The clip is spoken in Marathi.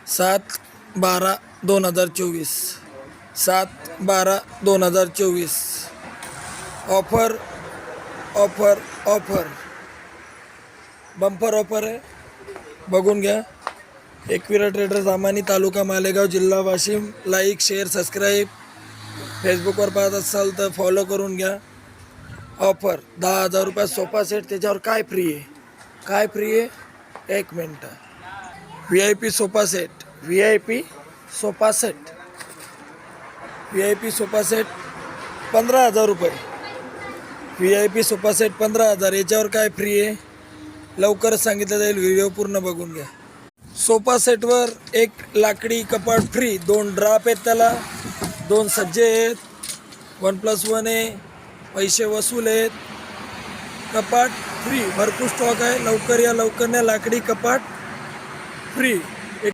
7/12/2024 7/12/2024 offer offer offer bumper offer आहे, बघून घ्या. एकविरा ट्रेडर्स अमानी, तालुका मालेगाव, जिल्हा वाशिम. Like, share, subscribe. फेसबुकवर पाहत असाल तर फॉलो करून घ्या. ऑफर 10,000 रुपये सोफा सेट. त्याच्यावर काय फ्री आहे, काय फ्री आहे? एक मिनटं. V I P sofa set, V I P sofa set, V I P sofa set 15,000 रुपये. V I P sofa set 15,000. याच्यावर काय फ्री आहे लवकरच सांगितलं जाईल, व्हिडिओ पूर्ण बघून घ्या. सोफा सेटवर एक लाकडी कपाट फ्री, 2 ड्राप आहेत, त्याला 2 सज्जे आहेत, 1+1 आहे, पैसे वसूल आहेत, कपाट फ्री. भरपूर स्टॉक आहे, लवकर या, लवकर न्या. लाकडी कपाट फ्री.